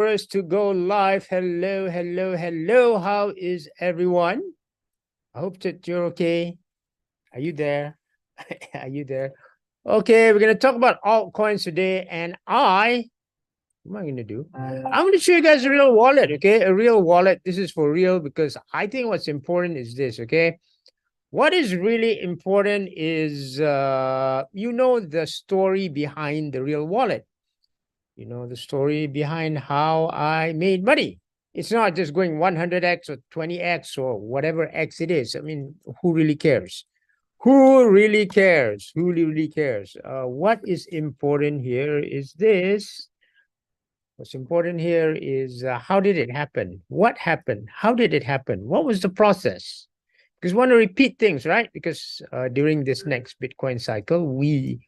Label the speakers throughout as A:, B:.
A: for us to go live. Hello, hello, hello. How is everyone? I hope that you're okay. Are you there? Are you there? Okay, we're going to talk about altcoins today. And what am I going to do? I'm going to show you guys a real wallet, okay? A real wallet. This is for real because I think what's important is this, okay? What is really important is, the story behind the real wallet. You know, the story behind how I made money. It's not just going 100x or 20x or whatever X it is. I mean, who really cares? Who really cares? Who really cares? What is important here is this. What's important here is how did it happen? What happened? How did it happen? What was the process? Because we want to repeat things, right? Because during this next Bitcoin cycle, we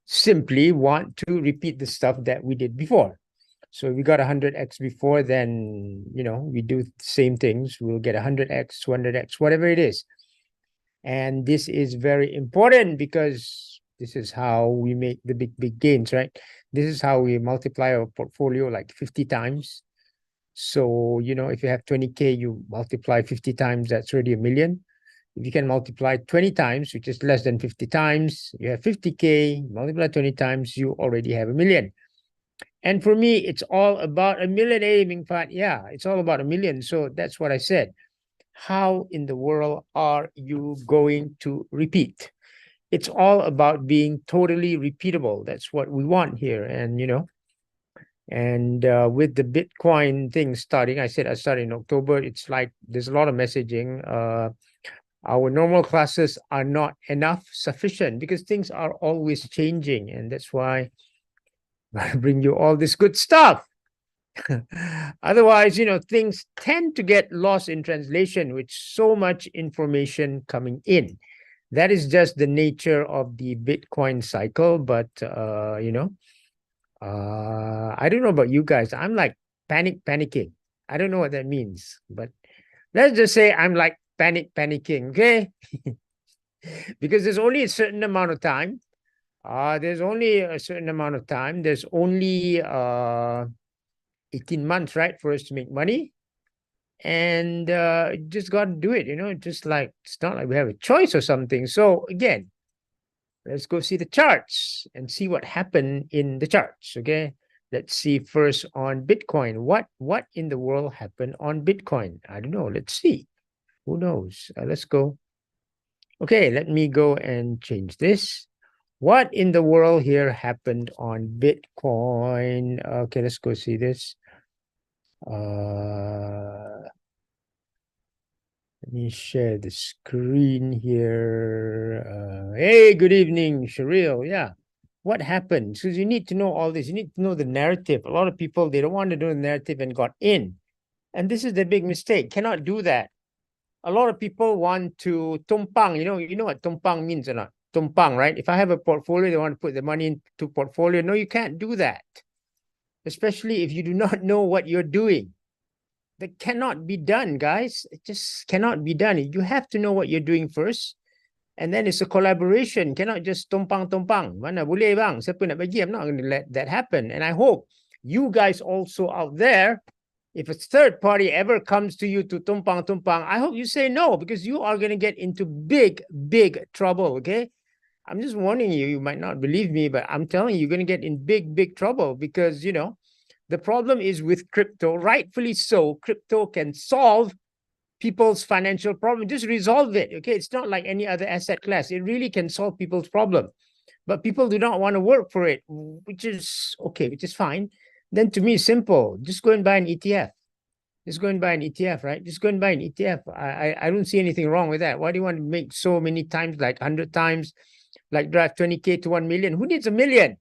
A: simply want to repeat the stuff that we did before. So we got 100x before, then, we do the same things. We'll get 100x, 200x, whatever it is. And this is very important because this is how we make the big gains, right? This is how we multiply our portfolio like 50 times. So, if you have 20K, you multiply 50 times, that's already $1 million. If you can multiply 20 times, which is less than 50 times, you have 50K, multiply 20 times, you already have $1 million. And for me, it's all about $1 million, aiming part. Yeah, it's all about $1 million. So that's what I said. How in the world are you going to repeat? It's all about being totally repeatable. That's what we want here. And, with the Bitcoin thing starting, I said I started in October. It's like there's a lot of messaging. Our normal classes are not sufficient because things are always changing. And that's why I bring you all this good stuff. Otherwise, things tend to get lost in translation with so much information coming in. That is just the nature of the Bitcoin cycle. But, I don't know about you guys. I'm like panicking. I don't know what that means, but let's just say I'm like panicking, okay? Because there's only a certain amount of time. There's only a certain amount of time. There's only 18 months, right, for us to make money. And just got to do it, just like it's not like we have a choice or something. So again, let's go see the charts and see what happened in the charts, okay? Let's see first on Bitcoin. What in the world happened on Bitcoin? I don't know. Let's see. Who knows? Let's go. Okay, let me go and change this. What in the world here happened on Bitcoin? Okay, let's go see this. Let me share the screen here. Hey, good evening, Sharil. Yeah, what happened? Because you need to know all this. You need to know the narrative. A lot of people, they don't want to know the narrative and got in. And this is the big mistake. Cannot do that. A lot of people want to tumpang. You know what tumpang means or not? Tumpang, right? If I have a portfolio, they want to put the money into portfolio. No, you can't do that. Especially if you do not know what you're doing. That cannot be done, guys. It just cannot be done. You have to know what you're doing first. And then it's a collaboration. Cannot just tumpang. Mana boleh bang? Siapa nak bagi? I'm not going to let that happen. And I hope you guys also out there, if a third party ever comes to you to tumpang, I hope you say no, because you are going to get into big trouble, okay? I'm just warning you. You might not believe me, but I'm telling you, you're going to get in big trouble because, the problem is with crypto, rightfully so. Crypto can solve people's financial problem. Just resolve it, okay? It's not like any other asset class. It really can solve people's problem. But people do not want to work for it, which is okay, which is fine. Then to me, simple. Just go and buy an ETF. Just go and buy an ETF, right? Just go and buy an ETF. I don't see anything wrong with that. Why do you want to make so many times, like 100 times, like drive 20K to 1 million? Who needs 1 million?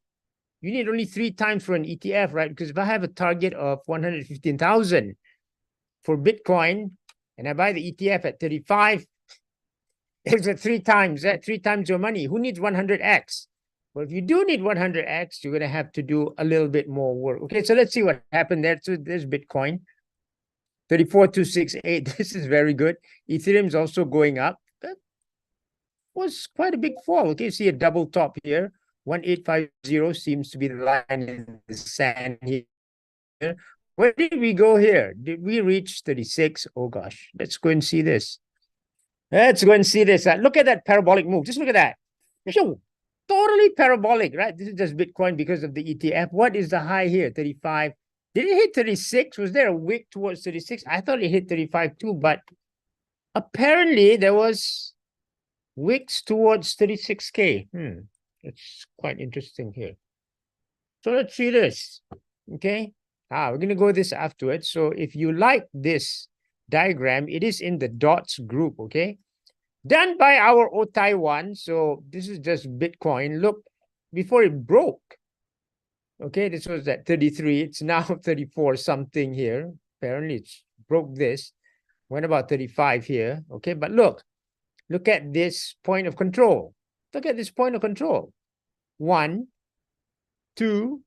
A: You need only 3 times for an ETF, right? Because if I have a target of 115,000 for Bitcoin and I buy the ETF at 35, it's at 3 times, 3 times your money. Who needs 100x? Well, if you do need 100x, you're going to have to do a little bit more work. Okay, so let's see what happened there. So there's Bitcoin, 34,268. This is very good. Ethereum is also going up. That was quite a big fall. Okay, you see a double top here. 1850 seems to be the line in the sand here. Where did we go here? Did we reach 36? Oh gosh, let's go and see this. Let's go and see this. Look at that parabolic move. Just look at that. Totally parabolic, right? This is just Bitcoin because of the ETF. What is the high here? 35. Did it hit 36? Was there a wick towards 36? I thought it hit 35 too, but apparently there was wicks towards 36K. It's quite interesting here. So let's see this. Okay. We're going to go this afterwards. So if you like this diagram, it is in the dots group. Okay. Done by our Taiwan. So this is just Bitcoin. Look, before it broke. Okay, this was at 33. It's now 34 something here. Apparently it's broke this. Went about 35 here. Okay, but look at this point of control. Look at this point of control. 1, 2,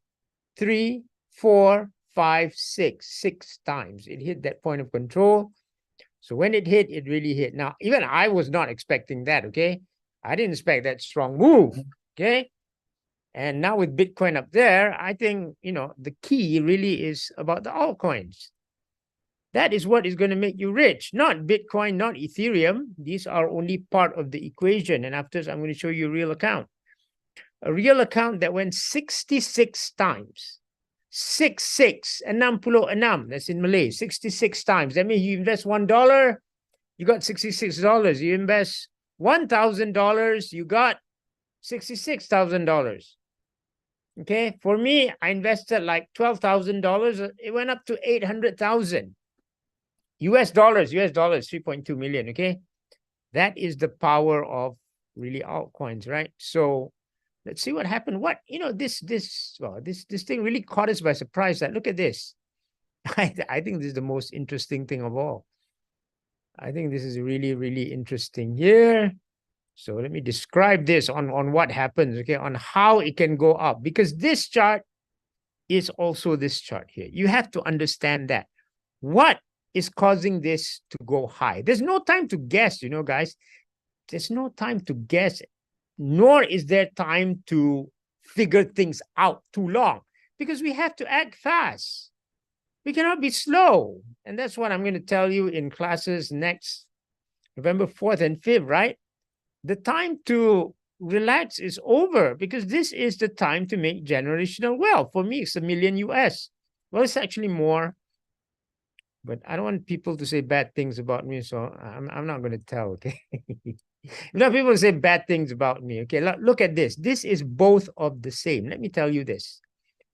A: 3, 4, 5, 6. 6 times it hit that point of control. So when it hit, it really hit. Now, even I was not expecting that, okay? I didn't expect that strong move, okay? And now with Bitcoin up there, I think, the key really is about the altcoins. That is what is going to make you rich, not Bitcoin, not Ethereum. These are only part of the equation. And after this, I'm going to show you a real account. A real account that went 66 times. 66, 66, that's in Malay, 66 times. That means you invest $1, you got $66. You invest $1,000, you got $66,000. Okay, for me, I invested like $12,000. It went up to 800,000 US dollars, 3.2 million. Okay, that is the power of really altcoins, right? So let's see what happened. This thing really caught us by surprise. Look at this. I think this is the most interesting thing of all. I think this is really, really interesting here. So let me describe this on what happens, okay, on how it can go up. Because this chart is also this chart here. You have to understand that. What is causing this to go high? There's no time to guess, guys. There's no time to guess. Nor is there time to figure things out too long, because we have to act fast. We cannot be slow. And that's what I'm going to tell you in classes next November 4th and 5th, right? The time to relax is over, because this is the time to make generational wealth. For me, it's $1 million US. Well, it's actually more, but I don't want people to say bad things about me, so I'm not going to tell, okay? People say bad things about me. Okay, look at this. This is both of the same. Let me tell you this.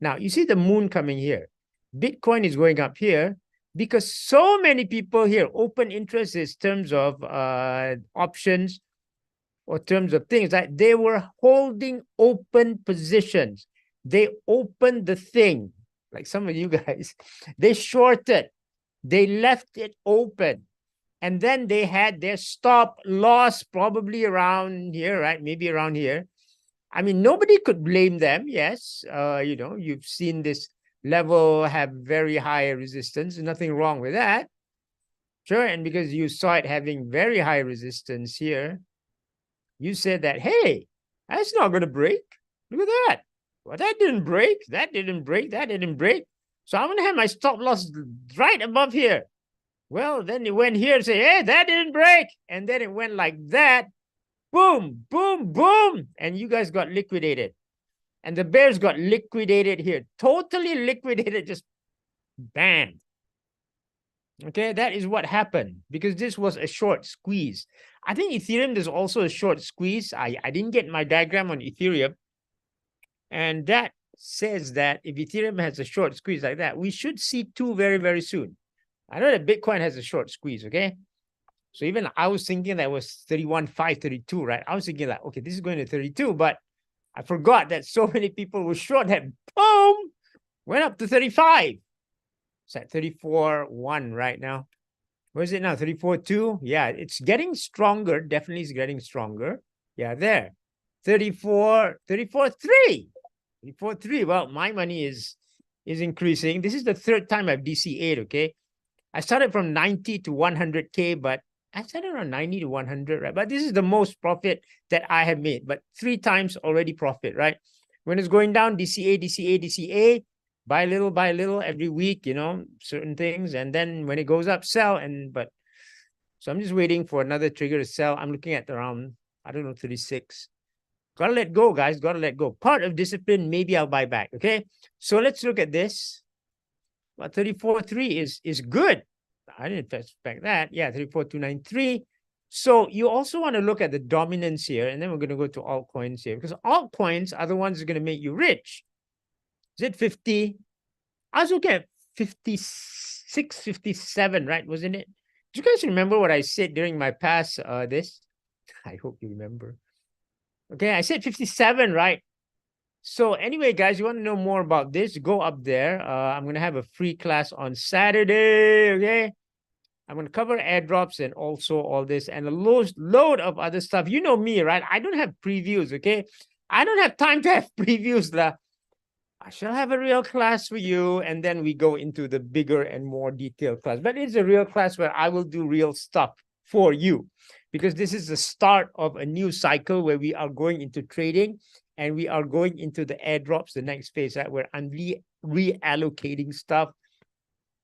A: Now, you see the moon coming here. Bitcoin is going up here because so many people here, open interest in terms of options or terms of things that they were holding open positions. They opened the thing, like some of you guys. They shorted. They left it open. And then they had their stop loss probably around here, right? Maybe around here. I mean, nobody could blame them. Yes, you've seen this level have very high resistance. Nothing wrong with that. Sure, and because you saw it having very high resistance here, you said that, hey, that's not going to break. Look at that. Well, that didn't break. That didn't break. That didn't break. So I'm going to have my stop loss right above here. Well, then it went here and say, hey, that didn't break. And then it went like that. Boom, boom, boom. And you guys got liquidated. And the bears got liquidated here. Totally liquidated, just bam. Okay, that is what happened, because this was a short squeeze. I think Ethereum, there's also a short squeeze. I didn't get my diagram on Ethereum. And that says that if Ethereum has a short squeeze like that, we should see two very, very soon. I know that Bitcoin has a short squeeze, okay? So even I was thinking that was 31.5, 32, right? I was thinking like, okay, this is going to 32, but I forgot that so many people were short that boom, went up to 35. It's at 34.1 right now. Where is it now? 34.2? Yeah, it's getting stronger. Definitely is getting stronger. Yeah, there. 34.3. 34.3. Well, my money is increasing. This is the third time I've DCA'd, okay? I started from 90 to 100K, but I started around 90 to 100, right? But this is the most profit that I have made, but 3 times already profit, right? When it's going down, DCA, DCA, DCA. buy little every week, you know, certain things. And then when it goes up, sell. So I'm just waiting for another trigger to sell. I'm looking at around, I don't know, 36. Gotta let go, guys. Gotta let go. Part of discipline, maybe I'll buy back. Okay. So let's look at this. Well, 34.3 is good. I didn't expect that. Yeah, 34.293. So you also want to look at the dominance here, and then we're going to go to altcoins here, because altcoins are the ones that are going to make you rich. Is it 50? I was looking at 56, 57, right? Wasn't it? Do you guys remember what I said during my past this? I hope you remember. Okay, I said 57, right? So anyway, guys, you want to know more about this, go up there. I'm going to have a free class on Saturday, okay? I'm going to cover airdrops and also all this and a load of other stuff. You know me, right? I don't have previews, okay? I don't have time to have previews. I shall have a real class for you, and then we go into the bigger and more detailed class. But it's a real class where I will do real stuff for you, because this is the start of a new cycle where we are going into trading and we are going into the airdrops, the next phase, right, where I'm reallocating stuff.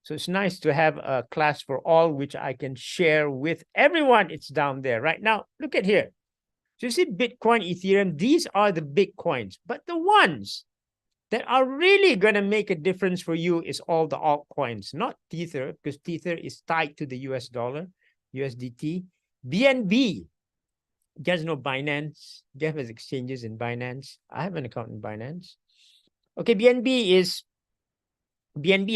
A: So it's nice to have a class for all, which I can share with everyone. It's down there right now. Look at here. So you see Bitcoin, Ethereum, these are the big coins, but the ones that are really going to make a difference for you is all the altcoins, not Tether, because Tether is tied to the US dollar, USDT. BNB, you guys know Binance. Jeff has exchanges in Binance. I have an account in Binance. Okay, BNB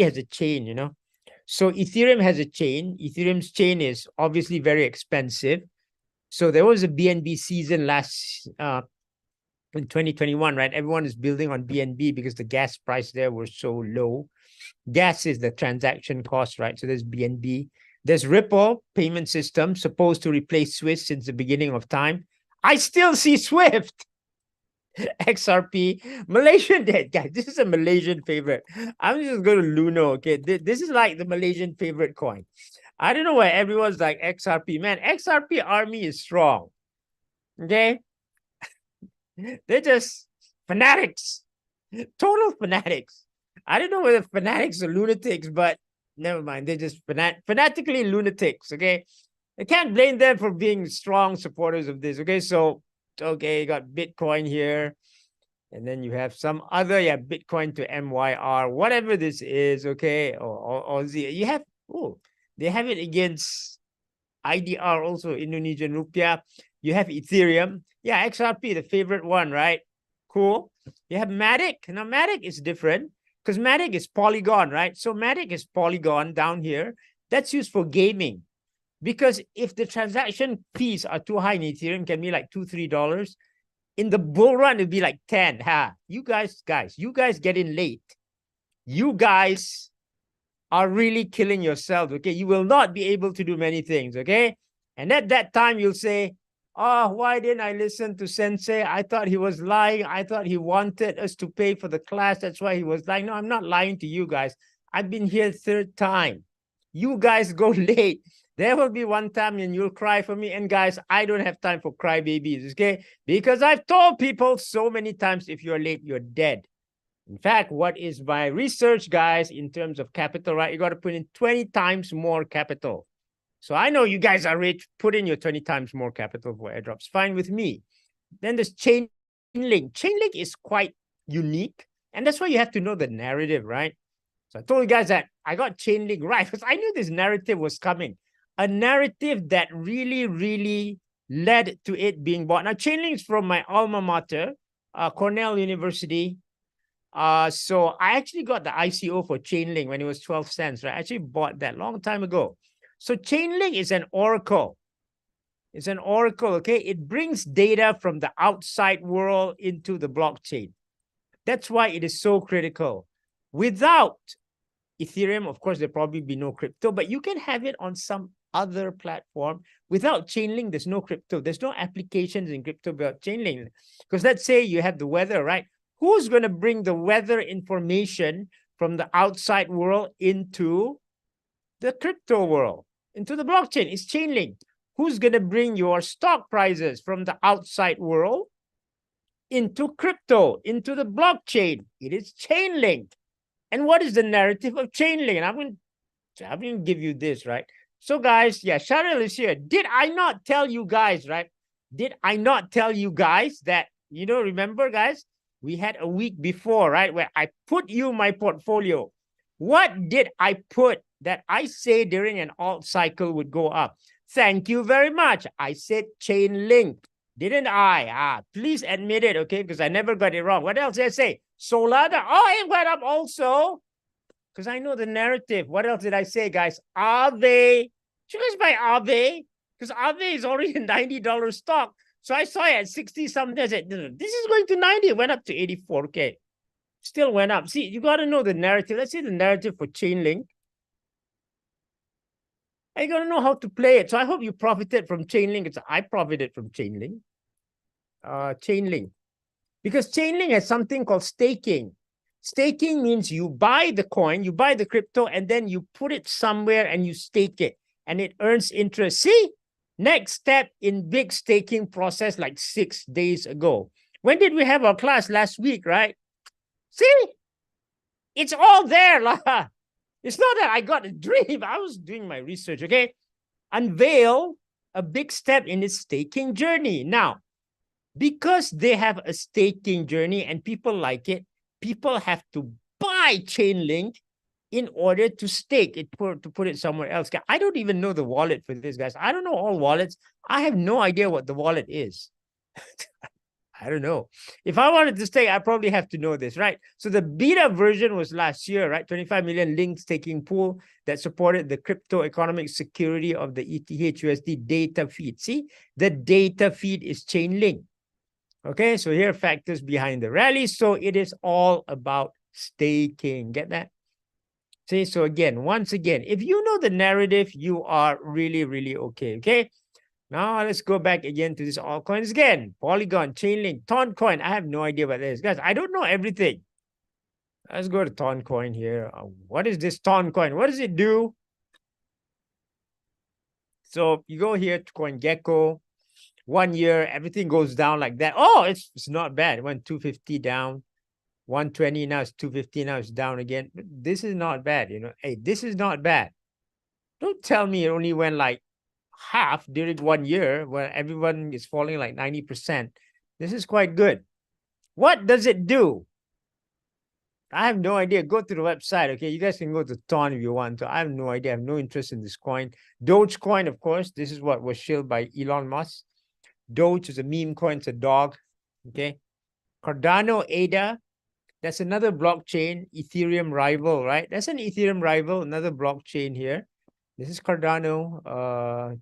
A: has a chain, you know. So Ethereum has a chain. Ethereum's chain is obviously very expensive. So there was a BNB season last in 2021, right? Everyone is building on BNB because the gas price there was so low. Gas is the transaction cost, right? So there's BNB. There's Ripple payment system supposed to replace Swift since the beginning of time. I still see Swift. XRP, Malaysian debt, guys. This is a Malaysian favorite. I'm just going to Luno. Okay, this is like the Malaysian favorite coin. I don't know why everyone's like XRP. Man, XRP army is strong. Okay, they're just fanatics, total fanatics. I don't know whether fanatics or lunatics, but never mind. They're just fanatically lunatics. Okay, I can't blame them for being strong supporters of this. Okay, so okay, you got Bitcoin here, and then you have some other, yeah, Bitcoin to MYR, whatever this is, okay, or you have, oh, they have it against IDR also, Indonesian rupiah. You have Ethereum, yeah, XRP, the favorite one, right? Cool. You have Matic. Now Matic is different because Matic is Polygon, right? So Matic is Polygon down here. That's used for gaming. Because if the transaction fees are too high in Ethereum, can be like $2-3. In the bull run, it'd be like 10. Ha! You guys get in late. You guys are really killing yourselves. Okay, you will not be able to do many things. Okay, and at that time you'll say, "Oh, why didn't I listen to Sensei? I thought he was lying. I thought he wanted us to pay for the class. That's why he was lying." No, I'm not lying to you guys. I've been here third time. You guys go late. There will be one time and you'll cry for me. And guys, I don't have time for crybabies, okay? Because I've told people so many times, if you're late, you're dead. In fact, what is my research, guys, in terms of capital, right? You got to put in 20 times more capital. So I know you guys are rich. Put in your 20 times more capital for airdrops. Fine with me. Then there's Chainlink. Chainlink is quite unique. And that's why you have to know the narrative, right? So I told you guys that I got Chainlink right because I knew this narrative was coming. A narrative that really, really led to it being bought. Now, Chainlink is from my alma mater, Cornell University. So I actually got the ICO for Chainlink when it was 12 cents, right? I actually bought that long time ago. So Chainlink is an oracle. It's an oracle, okay? It brings data from the outside world into the blockchain. That's why it is so critical. Without Ethereum, of course, there'll probably be no crypto, but you can have it on some other platform. Without Chainlink, there's no crypto. There's no applications in crypto without Chainlink. Because let's say you have the weather, right? Who's going to bring the weather information from the outside world into the crypto world, into the blockchain? It's Chainlink. Who's going to bring your stock prices from the outside world into crypto, into the blockchain? It is Chainlink. And what is the narrative of Chainlink? And I'm going to give you this, right? So guys, yeah, Cheryl is here. Did I not tell you guys, right? Did I not tell you guys that, remember guys, we had a week before, right, where I put you my portfolio. What did I put that I say during an alt cycle would go up? Thank you very much. I said Chainlink, didn't I? Please admit it, okay? Because I never got it wrong. What else did I say? Solana. Oh, it went up also. Because I know the narrative. What else did I say, guys? Aave. Should you guys buy Aave? Because Aave is already a $90 stock. So I saw it at 60 something. I said, this is going to 90. It went up to 84. Okay. Still went up. See, you got to know the narrative. Let's see the narrative for Chainlink. I got to know how to play it. So I hope you profited from Chainlink. I profited from Chainlink. Chainlink. Because Chainlink has something called staking. Staking means you buy the coin, you buy the crypto, and then you put it somewhere and you stake it. And it earns interest. See? Next step in big staking process like 6 days ago. When did we have our class? Last week, right? See? It's all there. It's not that I got a dream. I was doing my research, okay? Unveil a big step in its staking journey. Now, because they have a staking journey and people like it, people have to buy Chainlink in order to stake it, to put it somewhere else. I don't even know the wallet for this, guys. I don't know all wallets. I have no idea what the wallet is. I don't know. If I wanted to stake, I probably have to know this, right? So the beta version was last year, right? 25 million linked staking pool that supported the crypto economic security of the ETH/USD data feed. See, the data feed is Chainlink. Okay, so here are factors behind the rally. So it is all about staking. Get that? See, so again, once again, if you know the narrative, you are really, really okay. Okay. Now let's go back again to this altcoins again. Polygon, Chainlink, Tcoin. I have no idea what this is. Guys, I don't know everything. Let's go to Tcoin here. What is this Tcoin? What does it do? So you go here to CoinGecko. 1 year, everything goes down like that. Oh, it's not bad. It went 250 down, 120, now it's 250, now it's down again. But this is not bad, Hey, this is not bad. Don't tell me it only went like half during 1 year where everyone is falling like 90%. This is quite good. What does it do? I have no idea. Go to the website, okay? You guys can go to Ton if you want to. I have no idea. I have no interest in this coin. Dogecoin, of course. This is what was shilled by Elon Musk. Doge is a meme coin. It's a dog, okay? Cardano, ADA. That's another blockchain. Ethereum rival, right? That's an Ethereum rival. Another blockchain here. This is Cardano,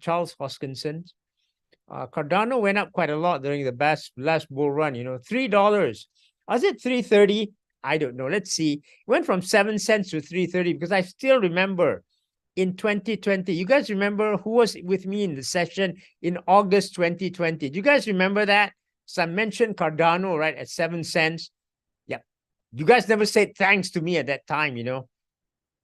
A: Charles Hoskinson. Cardano went up quite a lot during the last bull run, $3. Was it 330? I don't know. Let's see. It went from 7 cents to 330 because I still remember in 2020. You guys remember who was with me in the session in August 2020? Do you guys remember that? So I mentioned Cardano, right, at 7 cents. Yeah. You guys never said thanks to me at that time,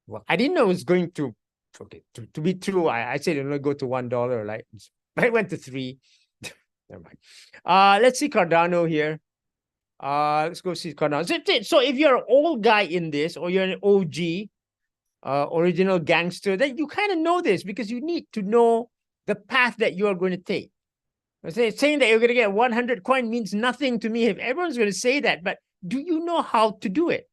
A: Well, I didn't know it was going to, okay, to be true. I said it'll go to $1, right? But it went to 3. Never mind. Let's see Cardano here. Let's go see Cardano. So if you're an old guy in this, or you're an OG, original gangster, then you kind of know this because you need to know the path that you are going to take. Saying that you're going to get 100 coin means nothing to me if everyone's going to say that, but do you know how to do it?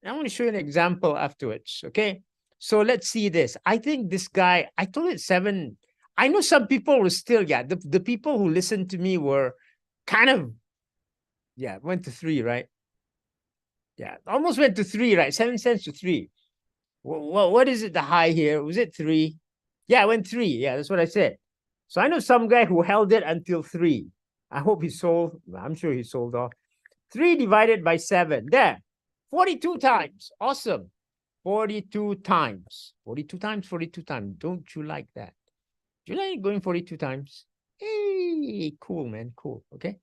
A: And I'm going to show you an example afterwards, okay? So let's see this. I think this guy, I told it 7. I know some people were still, the people who listened to me were kind of, went to 3, right? Yeah, almost went to 3, right? 7 cents to 3. What is it, the high here? Was it 3? Yeah, it went 3. Yeah, that's what I said. So I know some guy who held it until 3. I hope he sold. I'm sure he sold off. 3 divided by 7. There. 42 times. Awesome. 42 times. 42 times, 42 times. Don't you like that? Do you like going 42 times? Hey, cool, man. Cool. Okay.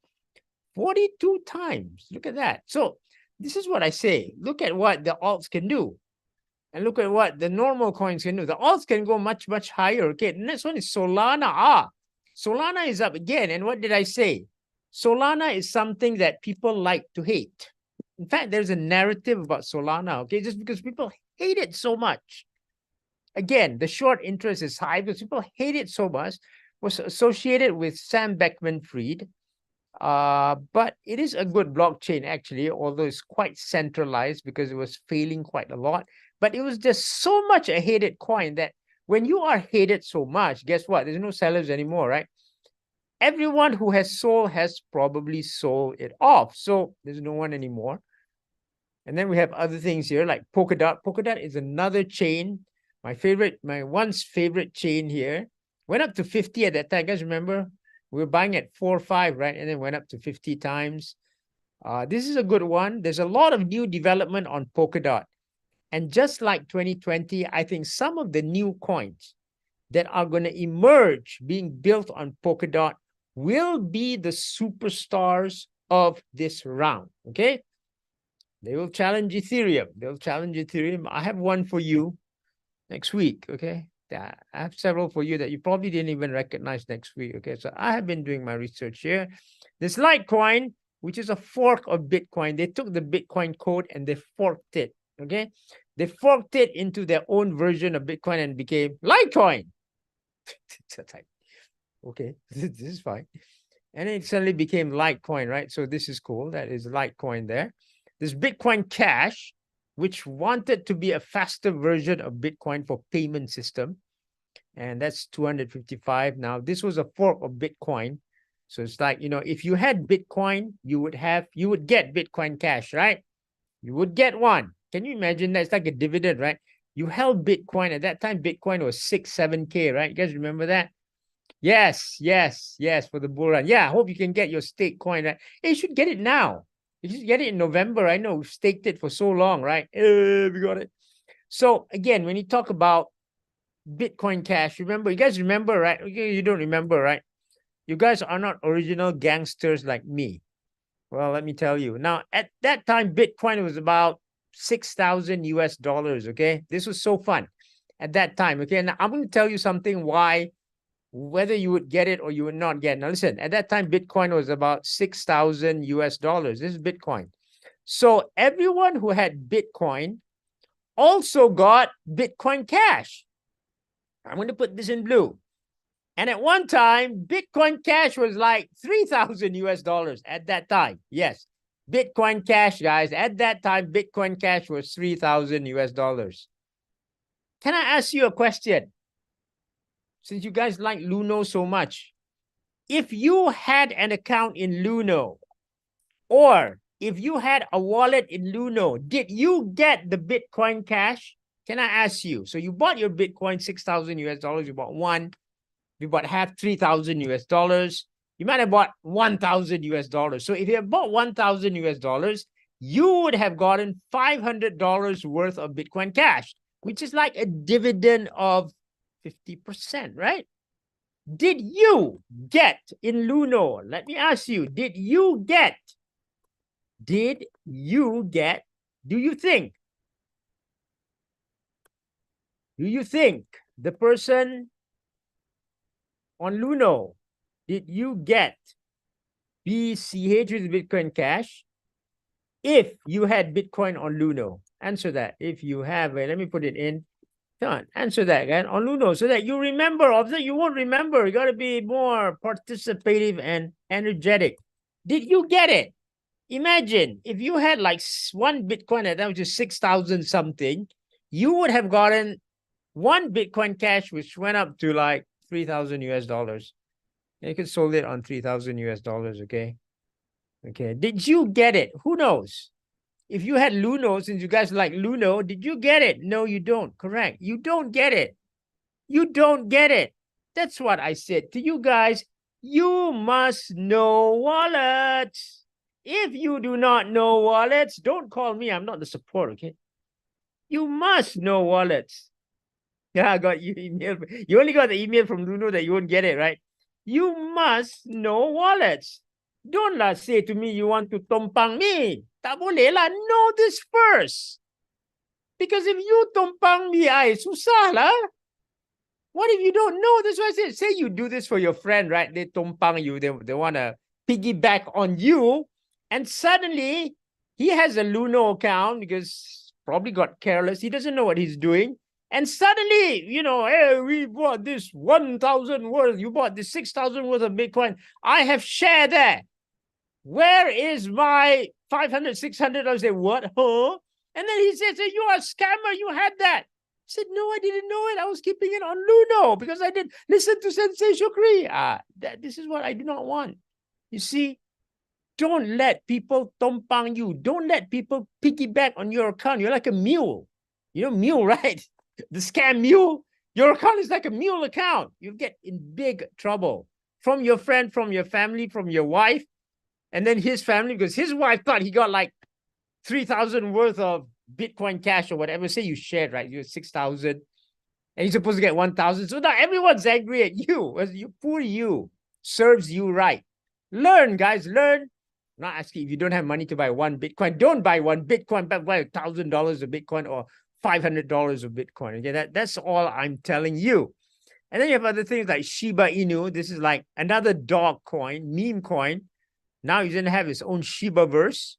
A: 42 times. Look at that. So this is what I say. Look at what the alts can do. And look at what the normal coins can do. The alts can go much, much higher. Okay, the next one is Solana. Solana is up again. And what did I say? Solana is something that people like to hate. In fact, there's a narrative about Solana, okay, just because people hate it so much. Again, the short interest is high because people hate it so much. Was associated with Sam Beckman-Fried. But it is a good blockchain, actually, although it's quite centralized because it was failing quite a lot. But it was just so much a hated coin that when you are hated so much, guess what? There's no sellers anymore, right? Everyone who has sold has probably sold it off. So there's no one anymore. And then we have other things here like Polkadot. Polkadot is another chain. My once favorite chain here. Went up to 50 at that time. Guys, remember? We were buying at 4 or 5, right? And then went up to 50 times. This is a good one. There's a lot of new development on Polkadot. And just like 2020, I think some of the new coins that are going to emerge being built on Polkadot will be the superstars of this round, okay? They will challenge Ethereum. They'll challenge Ethereum. I have one for you next week, okay? I have several for you that you probably didn't even recognize next week, okay? So I have been doing my research here. This Litecoin, which is a fork of Bitcoin, they took the Bitcoin code and they forked it, okay? They forked it into their own version of Bitcoin and became Litecoin. Okay, this is fine. And it suddenly became Litecoin, right? So this is cool. That is Litecoin there. This Bitcoin Cash, which wanted to be a faster version of Bitcoin for payment system. And that's 255. Now, this was a fork of Bitcoin. So it's like, you know, if you had Bitcoin, you would get Bitcoin Cash, right? You would get one. Can you imagine that? It's like a dividend, right? You held Bitcoin. At that time, Bitcoin was 6, 7K, right? You guys remember that? Yes, for the bull run. Yeah, I hope you can get your stake coin, right? Hey, you should get it now. You should get it in November. I know we've staked it for so long, right? We got it. So again, when you talk about Bitcoin Cash, remember, you guys remember, right? Okay, you don't remember, right? You guys are not original gangsters like me. Well, let me tell you. Now, at that time, Bitcoin was about 6,000 US dollars, okay? This was so fun at that time, okay? Now, I'm going to tell you something why, whether you would get it or you would not get it. Now, listen, at that time, Bitcoin was about 6,000 US dollars. This is Bitcoin. So everyone who had Bitcoin also got Bitcoin Cash. I'm going to put this in blue. And at one time, Bitcoin Cash was like 3,000 US dollars at that time. Yes, Bitcoin Cash, guys. At that time, Bitcoin Cash was 3,000 US dollars. Can I ask you a question? Since you guys like Luno so much, if you had an account in Luno, or if you had a wallet in Luno, did you get the Bitcoin Cash? Can I ask you? So you bought your Bitcoin, 6,000 US dollars. You bought one. You bought half, 3,000 US dollars. You might have bought 1,000 US dollars. So if you have bought 1,000 US dollars, you would have gotten $500 worth of Bitcoin Cash, which is like a dividend of 50%, right? Did you get in Luno? Let me ask you, do you think the person on Luno, did you get BCH with Bitcoin Cash? If you had Bitcoin on Luno, answer that. If you have, let me put it in. Come on, answer that again on Luno so that you remember. Obviously, you won't remember. You got to be more participative and energetic. Did you get it? Imagine if you had like one Bitcoin at that, which is 6,000 something, you would have gotten one Bitcoin Cash, which went up to like 3,000 US dollars. You could sold it on 3,000 US dollars, okay? Okay, did you get it? Who knows? If you had Luno, since you guys like Luno, did you get it? No, you don't. Correct. You don't get it. You don't get it. That's what I said to you guys. You must know wallets. If you do not know wallets, don't call me. I'm not the support, okay? You must know wallets. Yeah, I got you email. You only got the email from Luno that you won't get it, right? You must know wallets. Don't say to me you want to tumpang me. Tak boleh lah. Know this first. Because if you tumpang me, ay, susah lah. What if you don't know? That's why I said, say you do this for your friend, right? They tumpang you. They want to piggyback on you. And suddenly, He has a Luno account because probably got careless. He doesn't know what he's doing. And suddenly, you know, hey, we bought this 1,000 worth. You bought this 6,000 worth of Bitcoin. I have share there. Where is my 500, 600? I say, what? Huh? And then he says, you are a scammer. You had that. I said, no, I didn't know it. I was keeping it on Luno because I didn't listen to Sensei Shukri. This is what I do not want. You see, don't let people tompang you. Don't let people piggyback on your account. You're like a mule. You know, mule, right? The scam mule. Your account is like a mule account. You get in big trouble from your friend, from your family, from your wife, and then his family, because his wife thought he got like 3,000 worth of Bitcoin cash or whatever. Say you shared, right? You're 6,000 and you're supposed to get 1,000. So now everyone's angry at you. You poor you. Serves you right. Learn, guys, learn. I'm not asking if you don't have money to buy one Bitcoin, don't buy one Bitcoin, but buy $1,000 of Bitcoin or $500 of Bitcoin. Okay, that's all I'm telling you. And then you have other things like Shiba Inu. This is like another dog coin, meme coin. Now he's going to have his own Shiba verse.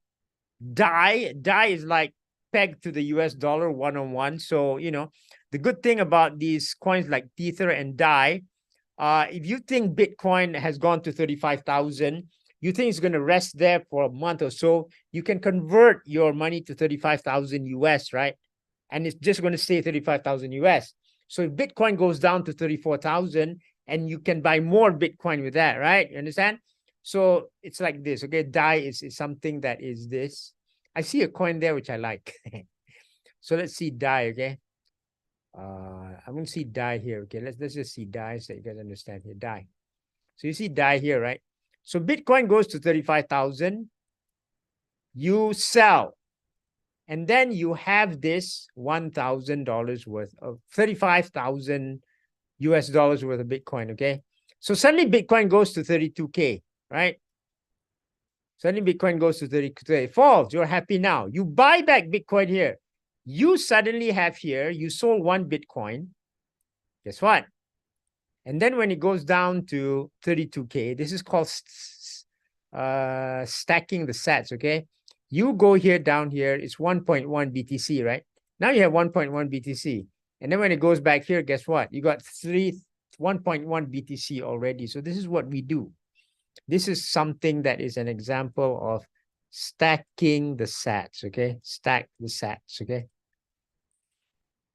A: DAI is like pegged to the US dollar 1-on-1. So, you know, the good thing about these coins like Tether and DAI, if you think Bitcoin has gone to 35,000, you think it's going to rest there for a month or so, you can convert your money to 35,000 US, right? And it's just going to stay 35,000 US. So if Bitcoin goes down to 34,000 and you can buy more Bitcoin with that, right? You understand? So it's like this, okay? DAI is something that is this. I see a coin there, which I like. So let's see DAI, okay? I'm going to see DAI here, okay? Let's just see DAI so you guys understand here, DAI. So you see DAI here, right? So Bitcoin goes to 35,000. You sell. And then you have this $1,000 worth of 35,000 US dollars worth of Bitcoin, okay? So suddenly Bitcoin goes to 32K, right? Suddenly Bitcoin goes to 32K. It falls. You're happy now. You buy back Bitcoin here. You suddenly have here, you sold one Bitcoin. Guess what? And then when it goes down to 32K, this is called stacking the sats, okay? You go here, down here, it's 1.1 BTC, right? Now you have 1.1 BTC. And then when it goes back here, guess what? You got 1.1 BTC already. So this is what we do. This is something that is an example of stacking the sats, okay? Stack the sats, okay?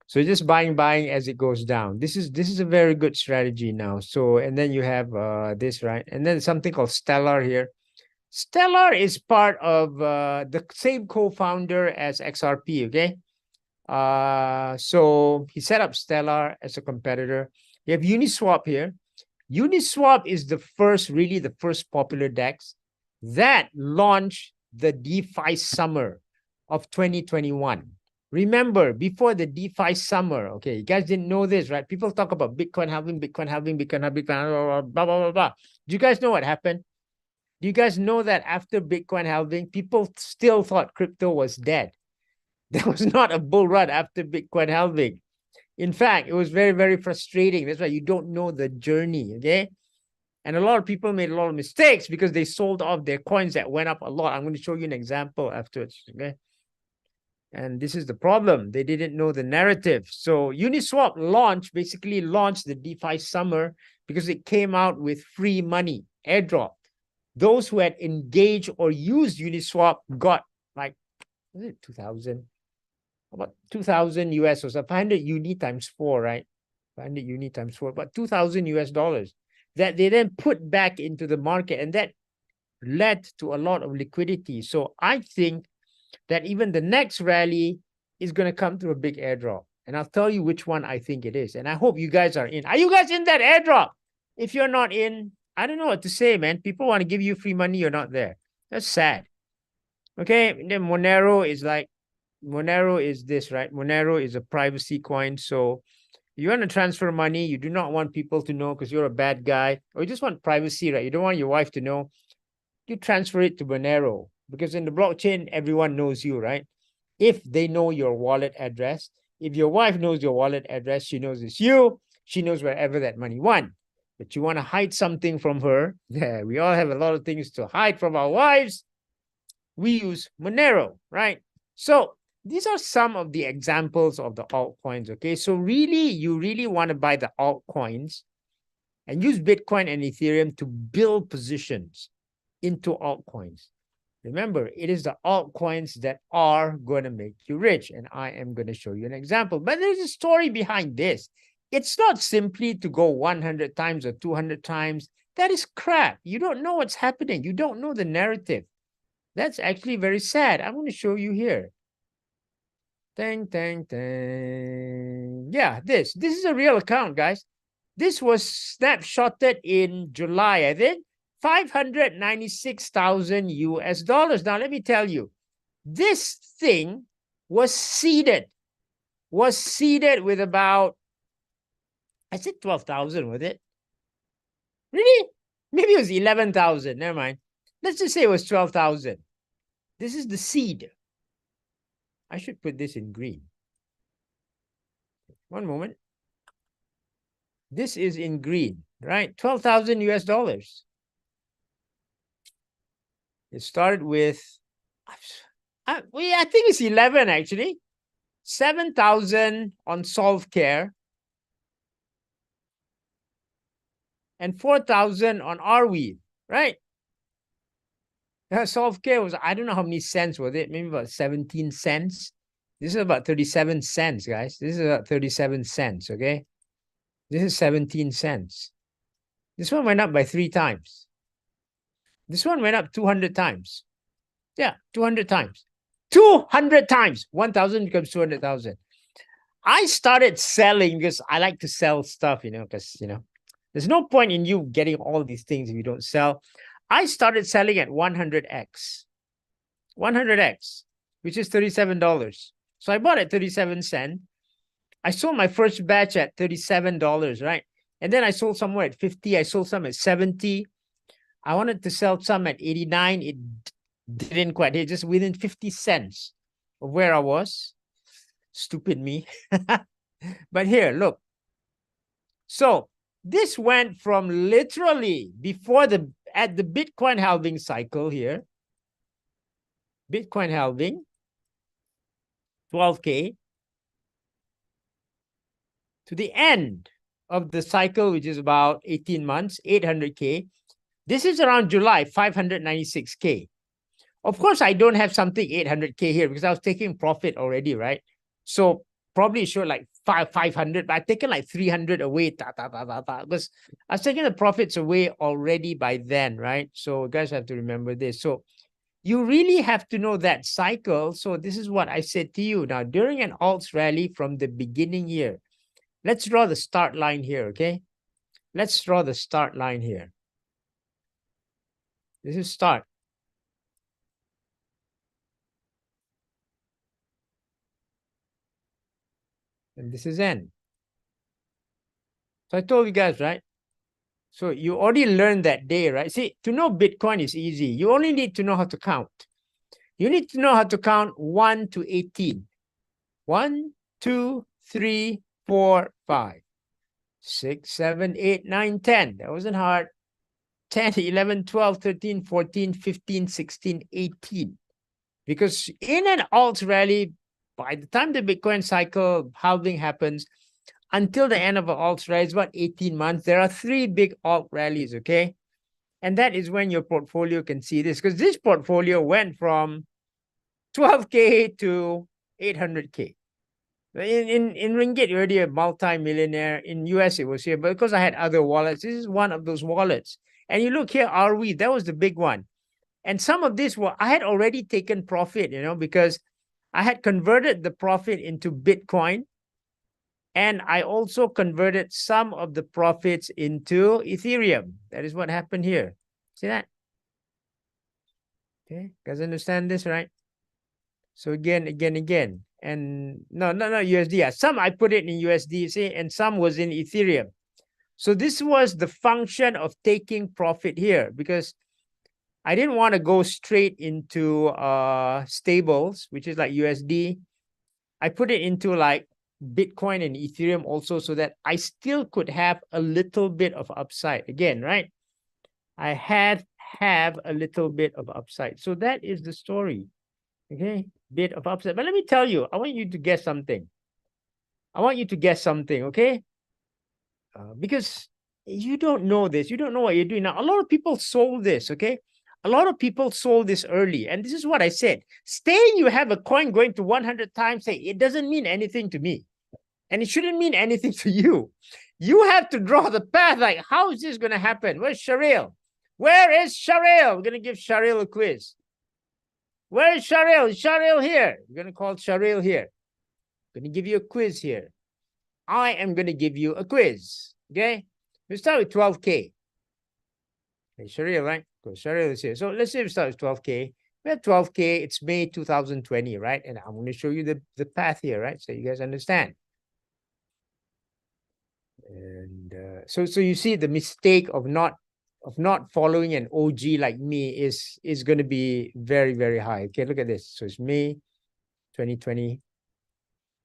A: So just buying as it goes down. This is a very good strategy now. So, and then you have this, right? And then something called Stellar here. Stellar is part of the same co-founder as XRP, okay? So he set up Stellar as a competitor. You have Uniswap here. Uniswap is the first popular DEX that launched the DeFi summer of 2021. Remember, before the DeFi summer, okay, you guys didn't know this, right? People talk about Bitcoin halving, blah, blah, blah, blah. Do you guys know what happened? Do you guys know that after Bitcoin halving, people still thought crypto was dead? There was not a bull run after Bitcoin halving. In fact, it was very, very frustrating. That's why you don't know the journey, okay? And a lot of people made a lot of mistakes because they sold off their coins that went up a lot. I'm going to show you an example afterwards, okay? And this is the problem. They didn't know the narrative. So Uniswap basically launched the DeFi summer because it came out with free money, airdrop. Those who had engaged or used Uniswap got like, was it 2,000? About 2,000 US or so, 500 uni times 4, right? 500 uni times 4, about 2,000 US dollars that they then put back into the market, and that led to a lot of liquidity. So I think that even the next rally is going to come through a big airdrop. And I'll tell you which one I think it is. And I hope you guys are in. Are you guys in that airdrop? If you're not in, I don't know what to say, man. People want to give you free money. You're not there. That's sad. Okay. And then Monero is this, right? Monero is a privacy coin. So you want to transfer money. You do not want people to know because you're a bad guy, or you just want privacy, right? You don't want your wife to know. You transfer it to Monero. Because in the blockchain, everyone knows you, right? If they know your wallet address, if your wife knows your wallet address, she knows it's you. She knows wherever that money went. But you want to hide something from her. Yeah, we all have a lot of things to hide from our wives. we use Monero, right? So these are some of the examples of the altcoins, okay? So really, you really want to buy the altcoins and use Bitcoin and Ethereum to build positions into altcoins. Remember, it is the altcoins that are going to make you rich. And I am going to show you an example. But there's a story behind this. It's not simply to go 100 times or 200 times. That is crap. You don't know what's happening. You don't know the narrative. That's actually very sad. I'm going to show you here. Dang, dang, dang. Yeah, this is a real account, guys. This was snapshotted in July, I think. 596,000 US dollars. Now, let me tell you, this thing was seeded with about, I said 12,000 with it. Really? Maybe it was 11,000. Never mind. Let's just say it was 12,000. This is the seed. I should put this in green. One moment. This is in green, right? 12,000 US dollars. It started with, I think it's 11 actually. 7,000 on SolveCare and 4,000 on Arweave, right? SolveCare was, I don't know how many cents was it, maybe about 17 cents. This is about 37 cents, guys. This is about 37 cents, okay? This is 17 cents. This one went up by 3 times. This one went up 200 times. Yeah, 200 times. 200 times. 1,000 becomes 200,000. I started selling because I like to sell stuff, because, there's no point in you getting all these things if you don't sell. I started selling at 100x. 100x, which is $37. So I bought at 37 cents. I sold my first batch at $37, right? And then I sold somewhere at 50. I sold some at 70. I wanted to sell some at 89. It didn't quite hit, just within 50 cents of where I was. Stupid me. But here, look. So this went from literally at the Bitcoin halving cycle here. Bitcoin halving, 12K, to the end of the cycle, which is about 18 months, 800K. This is around July, 596K. Of course, I don't have something 800K here because I was taking profit already, right? So probably showed like 500, but I've taken like 300 away, because I was taking the profits away already by then, right? So you guys have to remember this. So you really have to know that cycle. So this is what I said to you. Now, during an alts rally from the beginning here, let's draw the start line here, okay? Let's draw the start line here. This is start. And this is end. So I told you guys, right? So you already learned that day, right? See, to know Bitcoin is easy. You only need to know how to count. You need to know how to count 1 to 18. 1, 2, 3, 4, 5, 6, 7, 8, 9, 10. That wasn't hard. 10, 11, 12, 13, 14, 15, 16, 18. Because in an alt rally, by the time the Bitcoin cycle halving happens, until the end of an alt rally, it's about 18 months. There are 3 big alt rallies, okay? And that is when your portfolio can see this. Because this portfolio went from 12K to 800K. In Ringgit, you're already a multi-millionaire. In US, it was here. But because I had other wallets, this is one of those wallets. And you look here, Arweave, that was the big one. And some of this, I had already taken profit, because I had converted the profit into Bitcoin. And I also converted some of the profits into Ethereum. That is what happened here. See that? Okay, guys understand this, right? So again. And no, USD. Yeah. Some I put it in USD, see, and some was in Ethereum. So this was the function of taking profit here, because I didn't want to go straight into stables, which is like USD. I put it into like Bitcoin and Ethereum also, so that I still could have a little bit of upside again, right? I had have a little bit of upside. So that is the story. Okay, bit of upside. But let me tell you, I want you to guess something. I want you to guess something, okay? Because you don't know this. You don't know what you're doing. Now, a lot of people sold this, okay? A lot of people sold this early. And this is what I said. Saying you have a coin going to 100 times, hey, it doesn't mean anything to me. And it shouldn't mean anything to you. You have to draw the path. Like, how is this going to happen? Where's Sharil? Where is Sharil? We're going to give Sharil a quiz. Where is Sharil? Is Sharil here? We're going to call Sharil here. I'm going to give you a quiz here. I am going to give you a quiz. Okay? We start with 12K. Okay, Sharil, right? Because Sharil is here. So let's say we start with 12K. We have 12K. It's May 2020, right? And I'm going to show you the path here, right? So you guys understand. And so you see the mistake of not following an OG like me is going to be very, very high. Okay, look at this. So it's May 2020.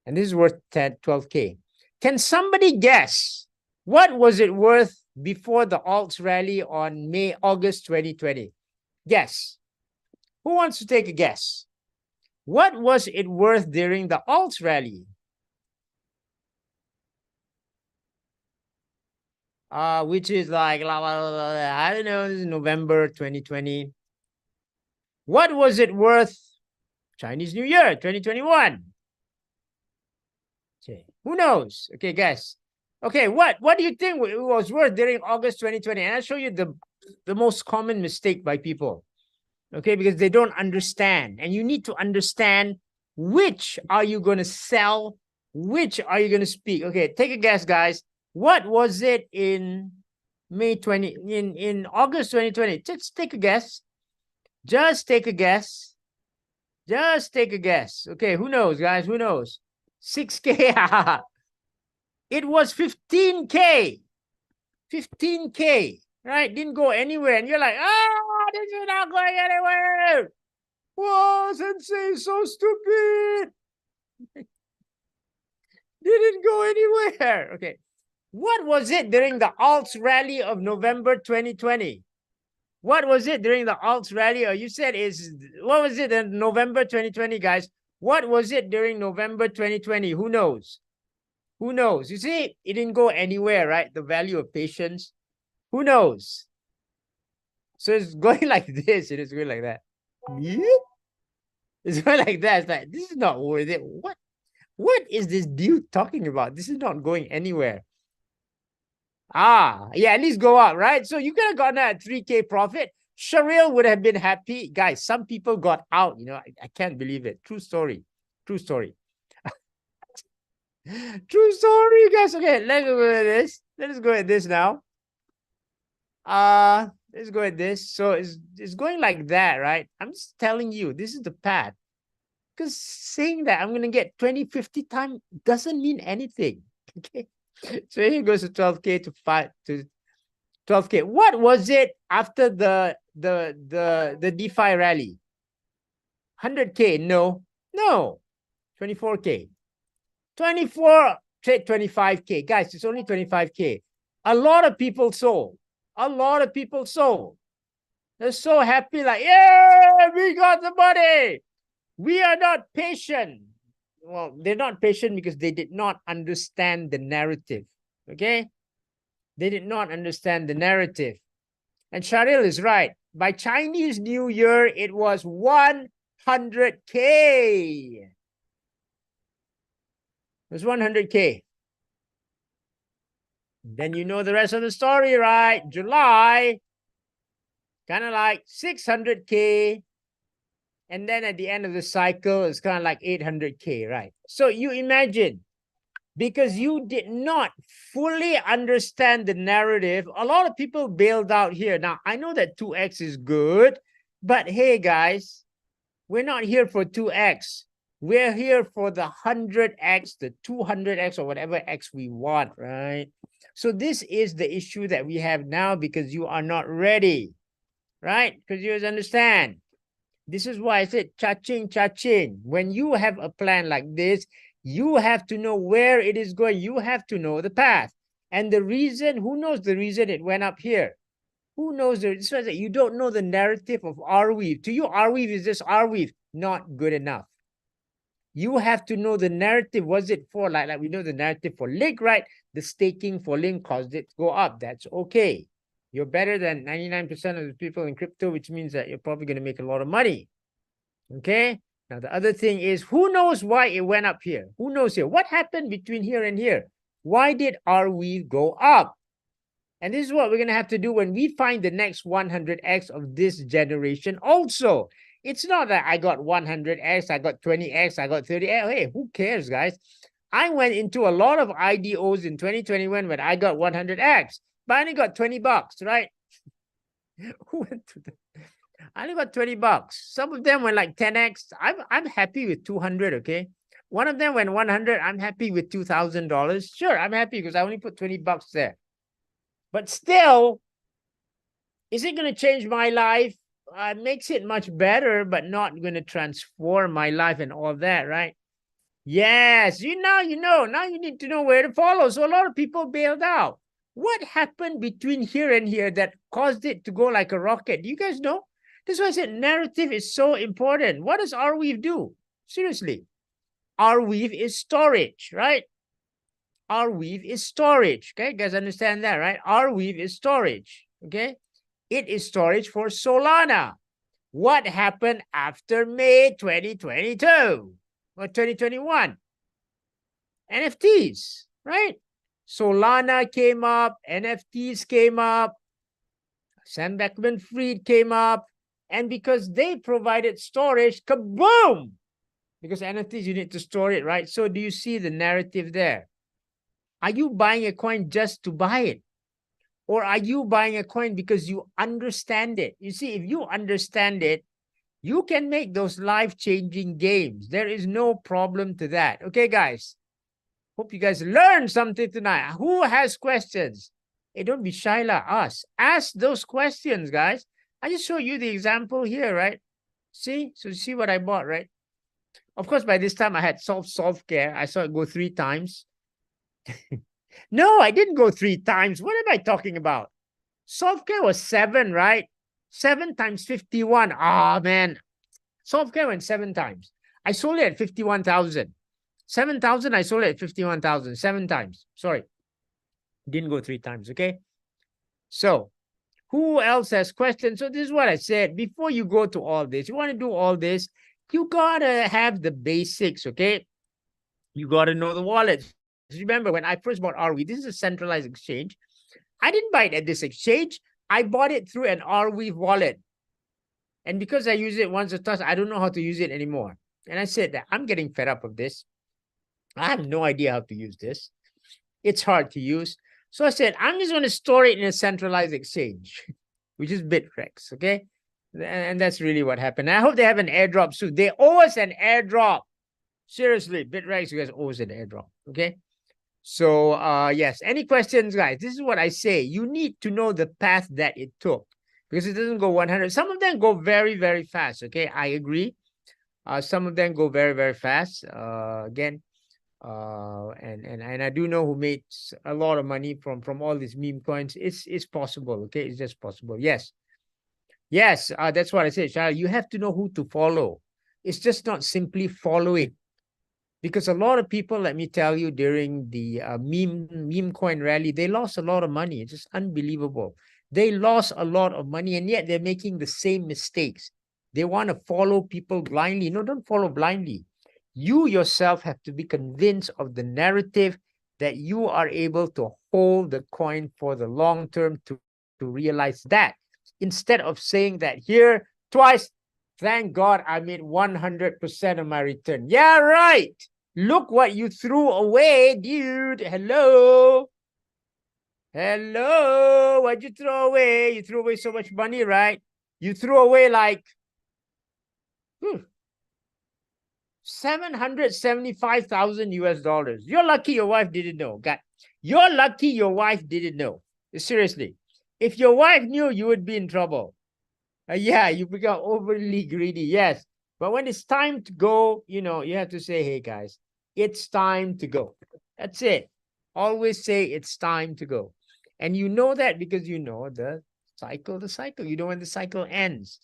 A: And this is worth 12K. Can somebody guess what was it worth before the alts rally on August 2020? Guess. Who wants to take a guess? What was it worth during the alts rally? Which is like, I don't know, this is November 2020. What was it worth Chinese New Year 2021? Okay, who knows? Okay, guys. Okay, what do you think it was worth during August 2020? And I'll show you the most common mistake by people. Okay, because they don't understand. And you need to understand which are you going to sell, which are you going to speak. Okay, take a guess, guys. What was it in in August 2020? Just take a guess. Just take a guess. Just take a guess. Okay, who knows, guys? Who knows? 6K. It was 15K. 15K. Right? Didn't go anywhere. And you're like, this is not going anywhere. Whoa, Sensei, so stupid. Didn't go anywhere. Okay. What was it during the alts rally of November 2020? What was it during the alts rally? Or you said what was it in November 2020, guys? What was it during November 2020? Who knows? Who knows? You see, it didn't go anywhere, right? The value of patience. Who knows? So it's going like this. It is going like that. It's going like that. It's like, this is not worth it. What is this dude talking about? This is not going anywhere. Yeah, at least go up, right? So you could have gotten a 3K profit. Sharil would have been happy. Guys, some people got out, I can't believe it. True story. True story. True story, guys. Okay, let's go at this. Let's go at this now. Let's go at this. So it's going like that, right? I'm just telling you, this is the path. Because saying that I'm going to get 20, 50 times doesn't mean anything. Okay. So here goes to 12K to 12K. What was it after the DeFi rally? 100K? No. 24K. 24 trade 25K. Guys, it's only 25K. A lot of people sold. A lot of people sold. They're so happy, like, yeah, we got the money. We are not patient. Well, they're not patient because they did not understand the narrative. Okay? They did not understand the narrative. And Sharil is right. By Chinese New Year, it was 100K. It was 100K. Then you know the rest of the story, right? July, kind of like 600K. And then at the end of the cycle, it's kind of like 800K, right? So you imagine, because you did not fully understand the narrative, a lot of people bailed out here. Now, I know that 2x is good, but hey, guys, we're not here for 2x. We're here for the 100x, the 200x, or whatever x we want, right? So this is the issue that we have now because you are not ready, right? Because you guys understand. This is why I said cha-ching, cha-ching. When you have a plan like this, you have to know where it is going. You have to know the path. And the reason, who knows the reason it went up here? Who knows? You don't know the narrative of Arweave. To you, Arweave is just Arweave. Not good enough. You have to know the narrative. Was it for, like we know the narrative for Link, right? The staking for Link caused it to go up. That's okay. You're better than 99% of the people in crypto, which means that you're probably going to make a lot of money. Okay. Now, the other thing is, who knows why it went up here? Who knows here? What happened between here and here? Why did Arweave go up? And this is what we're going to have to do when we find the next 100x of this generation also. It's not that I got 100x, I got 20x, I got 30x. Hey, who cares, guys? I went into a lot of IDOs in 2021 when I got 100x, but I only got 20 bucks, right? Who went to that? I only got 20 bucks. Some of them went like 10x. I'm happy with 200, okay? One of them went 100. I'm happy with $2,000. Sure, I'm happy because I only put 20 bucks there. But still, is it going to change my life? Makes it much better, but not going to transform my life and all that, right? Yes, now you know. Now you need to know where to follow. So a lot of people bailed out. What happened between here and here that caused it to go like a rocket? Do you guys know? That's why I said narrative is so important. What does Arweave do? Seriously. Arweave is storage, right? Arweave is storage. Okay, you guys understand that, right? Arweave is storage. Okay, it is storage for Solana. What happened after May 2022 or 2021? NFTs, right? Solana came up, NFTs came up, Sam Beckman-Fried came up, and because they provided storage, kaboom! Because NFTs, you need to store it, right? So do you see the narrative there? Are you buying a coin just to buy it? Or are you buying a coin because you understand it? You see, if you understand it, you can make those life-changing games. There is no problem to that. Okay, guys? Hope you guys learned something tonight. Who has questions? Hey, don't be shy like us. Ask those questions, guys. I just show you the example here, right? See? So see what I bought, right? Of course, by this time, I had solved care. I saw it go 3 times. No, I didn't go 3 times. What am I talking about? Softcare was 7, right? 7 times 51. Ah, man. Softcare went 7 times. I sold it at 51,000. 7,000, I sold it at 51,000. 7 times. Sorry. Didn't go 3 times, okay? So, who else has questions? So this is what I said. Before you go to all this, you want to do all this, you got to have the basics, okay? You got to know the wallet. Remember, when I first bought Arweave, this is a centralized exchange. I didn't buy it at this exchange. I bought it through an Arweave wallet. And because I use it once or twice, I don't know how to use it anymore. And I said that I'm getting fed up of this. I have no idea how to use this. It's hard to use. So I said, I'm just going to store it in a centralized exchange, which is Bittrex, okay? And that's really what happened. And I hope they have an airdrop soon. They owe us an airdrop. Seriously, Bittrex, you guys owe us an airdrop, okay? So, yes, any questions, guys? This is what I say. You need to know the path that it took because it doesn't go 100. Some of them go very, very fast, okay? I agree. Some of them go very, very fast. Again, and I do know who made a lot of money from all these meme coins. It's possible, okay? It's just possible. Yes. Yes, that's what I said, Charlie. You have to know who to follow. It's just not simply following. Because a lot of people, let me tell you, during the meme coin rally, they lost a lot of money. It's just unbelievable. They lost a lot of money, and yet they're making the same mistakes. They want to follow people blindly. No, don't follow blindly. You yourself have to be convinced of the narrative that you are able to hold the coin for the long term to realize that. Instead of saying that here twice, thank God I made 100% of my return. Yeah, right. Look what you threw away, dude. Hello. Hello. What'd you throw away? You threw away so much money, right? You threw away like 775,000 US dollars. You're lucky your wife didn't know. God, you're lucky your wife didn't know. Seriously. If your wife knew, you would be in trouble. Yeah, you become overly greedy. Yes. But when it's time to go, you know, you have to say, hey, guys, it's time to go. That's it. Always say it's time to go. And you know that because you know the Cycle the cycle. You know when the cycle ends.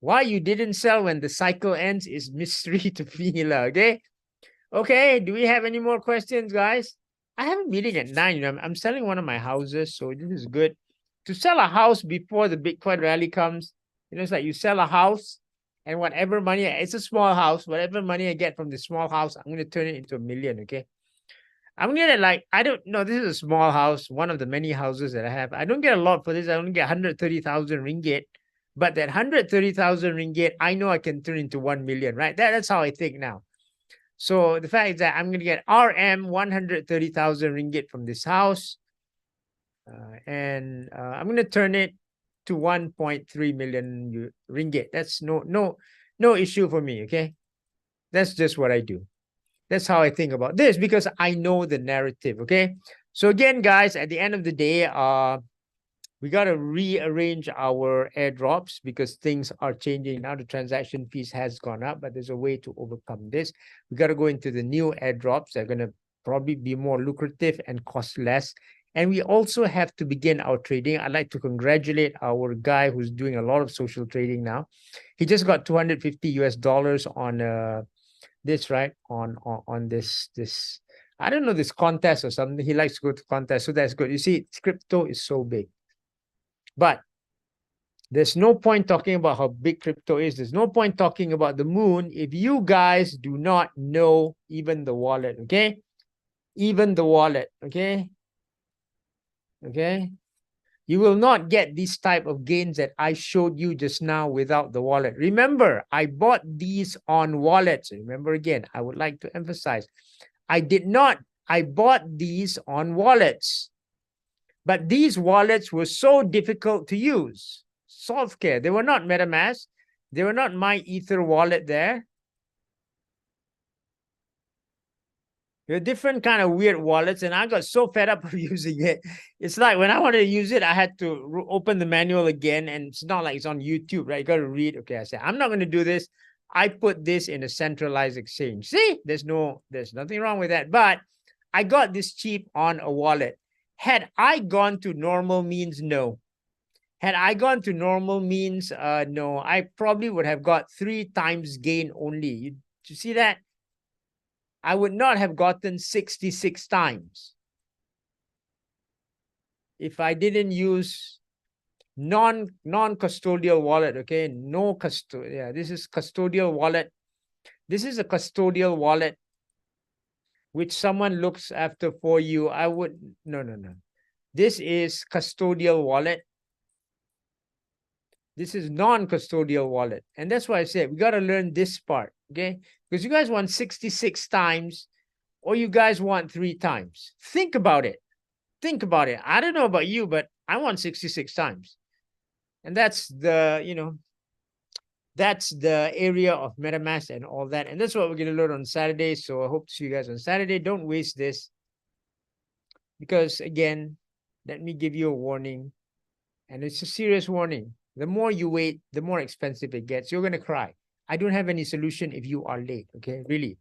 A: Why you didn't sell when the cycle ends is mystery to Fila, okay? Okay, do we have any more questions, guys? I have a meeting at 9. You know, I'm selling one of my houses, so this is good. To sell a house before the Bitcoin rally comes, you know, it's like you sell a house, and whatever money, it's a small house, whatever money I get from the small house, I'm going to turn it into $1 million, okay? I'm going to like, I don't know, this is a small house, one of the many houses that I have. I don't get a lot for this. I only get 130,000 ringgit. But that 130,000 ringgit, I know I can turn into 1 million, right? That's how I think now. So the fact is that I'm going to get RM 130,000 ringgit from this house. And I'm going to turn it to 1.3 million ringgit. That's no issue for me, okay? That's just what I do. That's how I think about this because I know the narrative, okay? So again, guys, at the end of the day, we got to rearrange our airdrops because things are changing. Now the transaction fees has gone up, but there's a way to overcome this. We got to go into the new airdrops. They're going to probably be more lucrative and cost less. And we also have to begin our trading. I'd like to congratulate our guy who's doing a lot of social trading now. He just got $250 on this, right? On this I don't know, this contest or something. He likes to go to contests, so that's good. You see, crypto is so big. But there's no point talking about how big crypto is. There's no point talking about the moon if you guys do not know even the wallet, okay? Even the wallet, okay? Okay? You will not get these type of gains that I showed you just now without the wallet. Remember, I bought these on wallets. Remember again, I would like to emphasize, I bought these on wallets. But these wallets were so difficult to use. Softcare. They were not MetaMask. They were not my Ether wallet there. They're different kind of weird wallets, and I got so fed up of using it. It's like when I wanted to use it, I had to open the manual again, and it's not like it's on YouTube, right? You got to read. Okay, I said, I'm not going to do this. I put this in a centralized exchange. See, there's nothing wrong with that. But I got this cheap on a wallet. Had I gone to normal means, no. Had I gone to normal means, no. I probably would have got 3 times gain only. You see that? I would not have gotten 66 times if I didn't use non-custodial wallet, okay? No custodial. Yeah, this is custodial wallet. This is a custodial wallet which someone looks after for you. I would, no. This is custodial wallet. This is non-custodial wallet. And that's why I said, we got to learn this part, okay? Because you guys want 66 times or you guys want 3 times. Think about it. Think about it. I don't know about you, but I want 66 times. And that's the, you know, that's the area of MetaMask and all that. And that's what we're going to learn on Saturday. So I hope to see you guys on Saturday. Don't waste this. Because again, let me give you a warning. And it's a serious warning. The more you wait, the more expensive it gets. You're going to cry. I don't have any solution if you are late, okay? Really.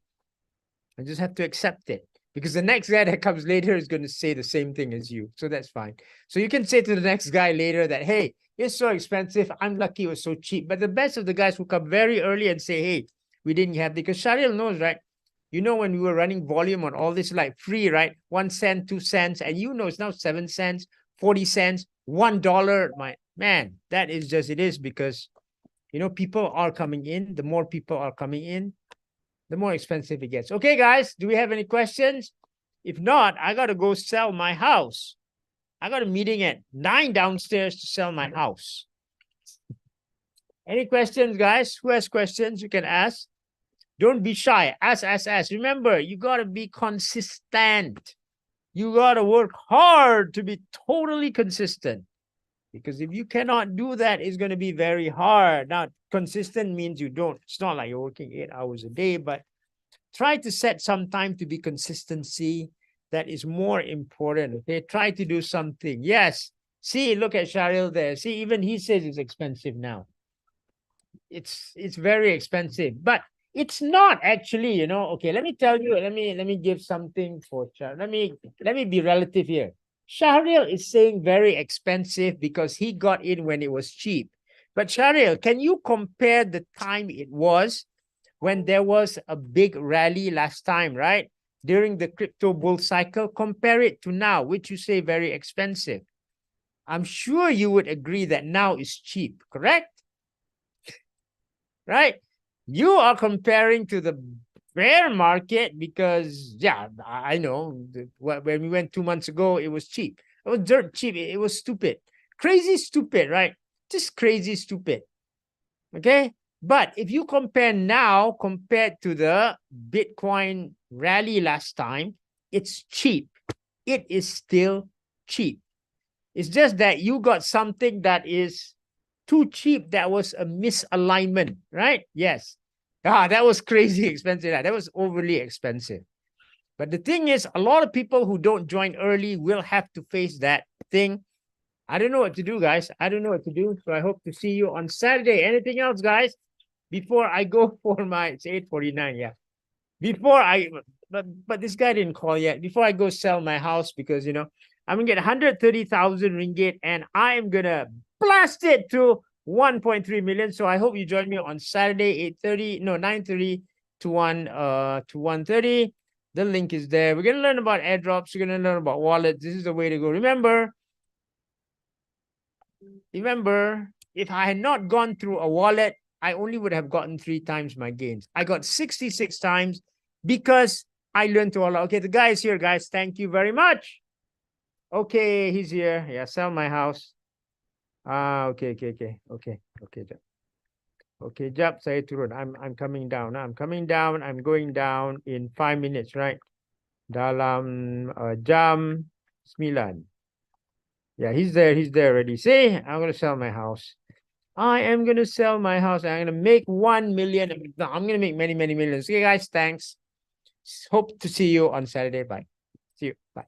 A: I just have to accept it. Because the next guy that comes later is going to say the same thing as you. So that's fine. So you can say to the next guy later that, hey, it's so expensive. I'm lucky it was so cheap. But the best of the guys who come very early and say, hey, we didn't have, because Sharil knows, right? You know, when we were running volume on all this, like free, right? 1 cent, 2 cents. And you know, it's now 7 cents, 40 cents, $1. My man, that is just, it is because, you know, people are coming in. The more people are coming in, the more expensive it gets. Okay, guys, do we have any questions? If not, I got to go sell my house. I got a meeting at 9 downstairs to sell my house. Any questions, guys? Who has questions? You can ask. Don't be shy. Ask. Remember, you got to be consistent. You got to work hard to be totally consistent. Because if you cannot do that, it's going to be very hard. Now, consistent means you don't. It's not like you're working 8 hours a day, but try to set some time to be consistency. That is more important. Okay, try to do something. Yes. See, look at Sharil there. See, even he says it's expensive now. It's very expensive, but it's not actually, you know. Okay, let me tell you, let me give something for Sharil. Let me be relative here. Shahrial is saying very expensive because he got in when it was cheap. But Shahrial, can you compare the time it was when there was a big rally last time, right? During the crypto bull cycle, compare it to now, which you say very expensive. I'm sure you would agree that now is cheap, correct? Right? You are comparing to the bear market because, yeah, I know when we went 2 months ago, it was cheap. It was dirt cheap. It was stupid. Crazy stupid, right? Just crazy stupid. Okay? But if you compare now compared to the Bitcoin rally last time, it's cheap. It is still cheap. It's just that you got something that is too cheap. That was a misalignment, right? Yes. That was crazy expensive. That was overly expensive. But the thing is, a lot of people who don't join early will have to face that thing. I don't know what to do, guys. I don't know what to do. So I hope to see you on Saturday. Anything else, guys? Before I go for my, it's 8:49, yeah. Before I, but this guy didn't call yet. Before I go sell my house, because, you know, I'm going to get 130,000 ringgit and I'm going to blast it to 1.3 million. So I hope you join me on Saturday, 8:30, no, 9:30 to 1:30. The link is there. We're going to learn about airdrops. We're going to learn about wallets. This is the way to go. Remember, if I had not gone through a wallet, I only would have gotten 3 times my gains. I got 66 times because I learned to wallet. Okay, the guy is here, guys. Thank you very much. Okay, he's here. Yeah, sell my house. Okay. Okay, Jap, saya turun. I'm coming down. I'm coming down. I'm going down in 5 minutes, right? Dalam jam 9. Yeah, he's there already. See, I'm gonna sell my house. I am gonna sell my house. I'm gonna make 1 million. No, I'm gonna make many millions. Okay, guys, thanks. Hope to see you on Saturday. Bye. See you. Bye.